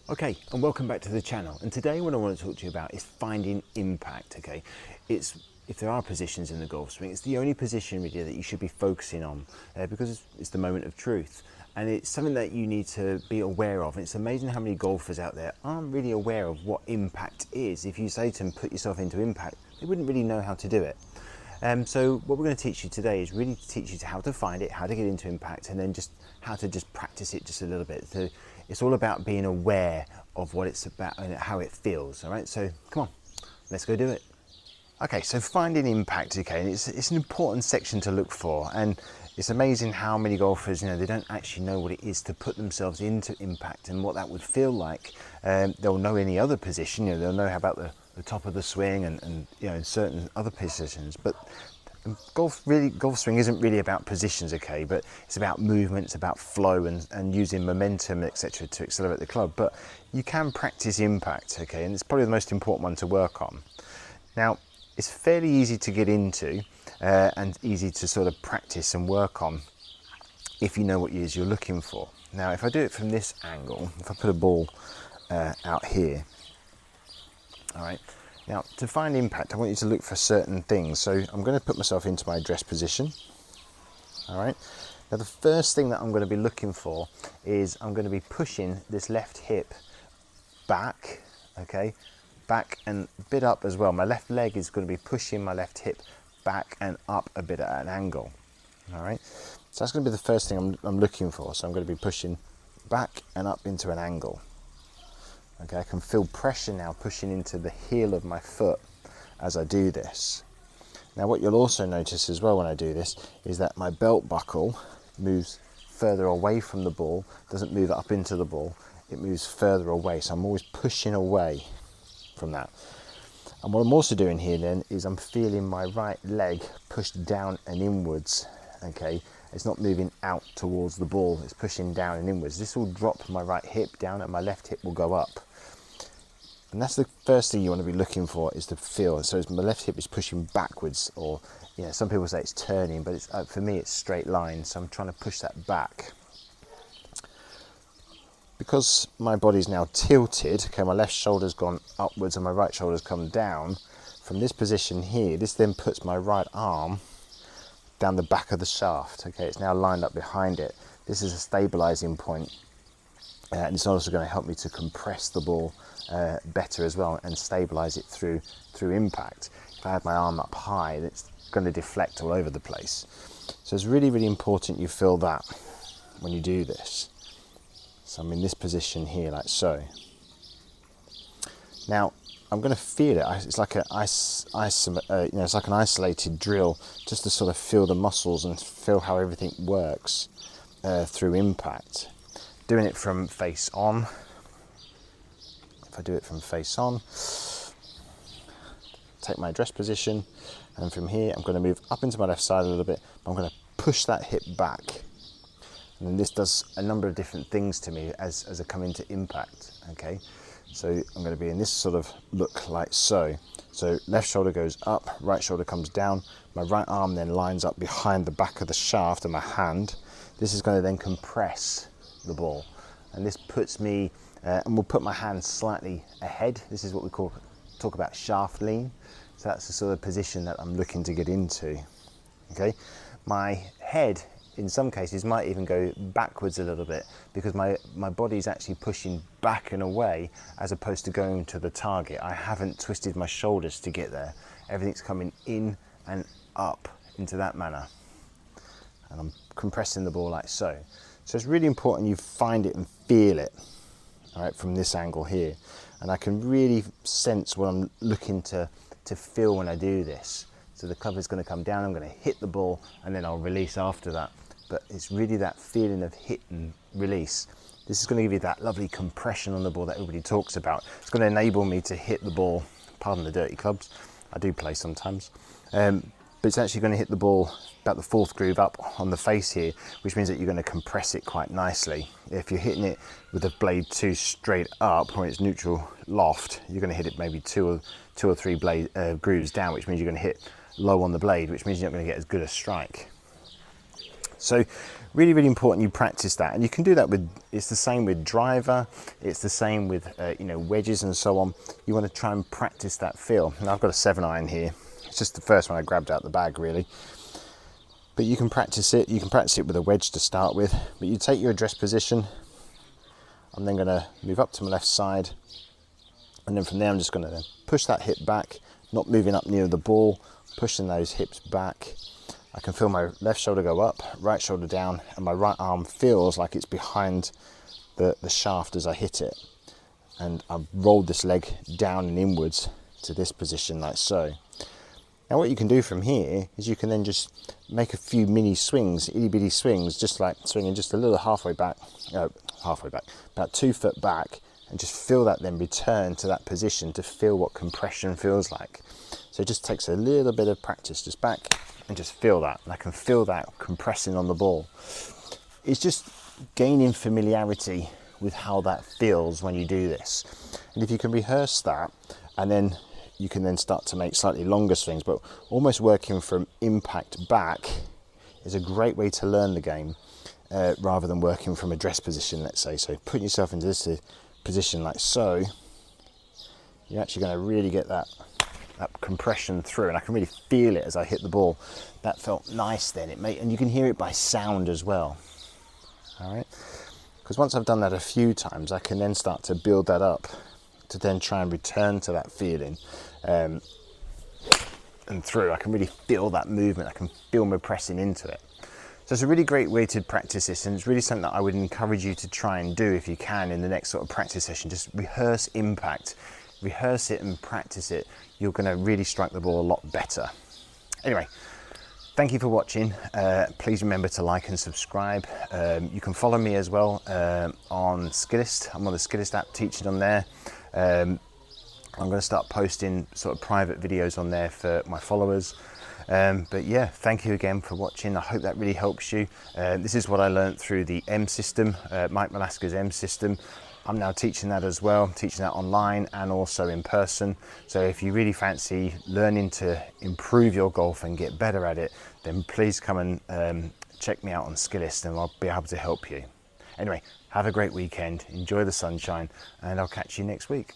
Okay, and welcome back to the channel. And today what I want to talk to you about is finding impact, okay? If there are positions in the golf swing, it's the only position really that you should be focusing on because it's the moment of truth. And it's something that you need to be aware of. And it's amazing how many golfers out there aren't really aware of what impact is. If you say to them, put yourself into impact, they wouldn't really know how to do it. So what we're going to teach you today is really to teach you how to find it, how to get into impact, and then just how to just practice it just a little bit. So it's all about being aware of what it's about and how it feels. All right, so come on, let's go do it. Okay, so finding impact, okay, and it's an important section to look for, and it's amazing how many golfers, they don't actually know what it is to put themselves into impact and what that would feel like. They'll know any other position, they'll know about the top of the swing and certain other positions, but golf swing isn't really about positions, okay, but it's about movement, it's about flow and using momentum, etc., to accelerate the club. But you can practice impact, okay, and it's probably the most important one to work on. Now, it's fairly easy to get into and easy to sort of practice and work on if you know what it is you're looking for. Now, if I do it from this angle, if I put a ball out here, all right, now to find impact, I want you to look for certain things. So I'm going to put myself into my address position. All right, now the first thing that I'm going to be looking for is I'm going to be pushing this left hip back, okay, back and a bit up as well. My left leg is going to be pushing my left hip back and up a bit at an angle. All right, so that's going to be the first thing I'm looking for. So I'm going to be pushing back and up into an angle. Okay, I can feel pressure now pushing into the heel of my foot as I do this. Now what you'll also notice as well when I do this is that my belt buckle moves further away from the ball, doesn't move up into the ball, it moves further away. So I'm always pushing away from that. And what I'm also doing here then is I'm feeling my right leg pushed down and inwards, okay? It's not moving out towards the ball, it's pushing down and inwards. This will drop my right hip down and my left hip will go up. And that's the first thing you want to be looking for, is to feel. So my left hip is pushing backwards, or some people say it's turning, but it's for me it's straight line. So I'm trying to push that back. Because my body's now tilted, okay, my left shoulder's gone upwards and my right shoulder's come down. From this position here, this then puts my right arm down the back of the shaft. Okay, it's now lined up behind it. This is a stabilizing point, and it's also going to help me to compress the ball better as well and stabilize it through impact. If I had my arm up high, it's going to deflect all over the place. So it's really, really important you feel that when you do this. So I'm in this position here, like so. Now I'm going to feel it. It's like it's like an isolated drill, just to sort of feel the muscles and feel how everything works through impact. Doing it from face on. If I do it from face on, take my address position, and from here I'm going to move up into my left side a little bit. I'm going to push that hip back. And this does a number of different things to me as I come into impact, okay? So I'm going to be in this sort of look like so. So left shoulder goes up, right shoulder comes down. My right arm then lines up behind the back of the shaft of my hand. This is going to then compress the ball. And this puts me, and we'll put my hand slightly ahead. This is what we talk about shaft lean. So that's the sort of position that I'm looking to get into, okay? My head, in some cases, might even go backwards a little bit because my body's actually pushing back and away as opposed to going to the target. I haven't twisted my shoulders to get there. Everything's coming in and up into that manner. And I'm compressing the ball like so. So it's really important you find it and feel it, all right, from this angle here. And I can really sense what I'm looking to feel when I do this. So the club is going to come down, I'm going to hit the ball, and then I'll release after that. But it's really that feeling of hit and release. This is going to give you that lovely compression on the ball that everybody talks about. It's going to enable me to hit the ball, pardon the dirty clubs, I do play sometimes, but it's actually going to hit the ball about the fourth groove up on the face here, which means that you're going to compress it quite nicely. If you're hitting it with the blade too straight up, or it's neutral loft, you're going to hit it maybe two or three grooves down, which means you're going to hit low on the blade, which means you're not going to get as good a strike. So really, really important you practice that. And you can do that with, it's the same with driver, it's the same with wedges and so on. You want to try and practice that feel. Now I've got a 7-iron here. It's just the first one I grabbed out the bag really. But you can practice it. You can practice it with a wedge to start with. But you take your address position. I'm then going to move up to my left side. And then from there I'm just going to push that hip back, not moving up near the ball, pushing those hips back. I can feel my left shoulder go up, right shoulder down, and my right arm feels like it's behind the shaft as I hit it. And I've rolled this leg down and inwards to this position like so. Now what you can do from here is you can then just make a few mini swings, itty bitty swings, just like swinging just a little halfway back, about 2 foot back, and just feel that then return to that position to feel what compression feels like. So it just takes a little bit of practice, just back and just feel that. And I can feel that compressing on the ball. It's just gaining familiarity with how that feels when you do this. And if you can rehearse that, and then you can then start to make slightly longer swings, but almost working from impact back is a great way to learn the game, rather than working from address position, let's say. So putting yourself into this position like so, you're actually going to really get that compression through, and I can really feel it as I hit the ball. That felt nice then. And you can hear it by sound as well. All right, because once I've done that a few times, I can then start to build that up to then try and return to that feeling, and through. I can really feel that movement. I can feel me pressing into it. So it's a really great way to practice this, and it's really something that I would encourage you to try and do if you can in the next sort of practice session. Just rehearse impact, rehearse it and practice it. You're going to really strike the ball a lot better. Anyway, thank you for watching. Please remember to like and subscribe. You can follow me as well on Skillist. I'm on the Skillist app teaching on there. I'm going to start posting sort of private videos on there for my followers. But yeah, thank you again for watching. I hope that really helps you. This is what I learned through the M system, Mike Malaska's M system. I'm now teaching that as well, teaching that online and also in person. So if you really fancy learning to improve your golf and get better at it, then please come and check me out on Skillist, and I'll be able to help you. Anyway, have a great weekend, enjoy the sunshine, and I'll catch you next week.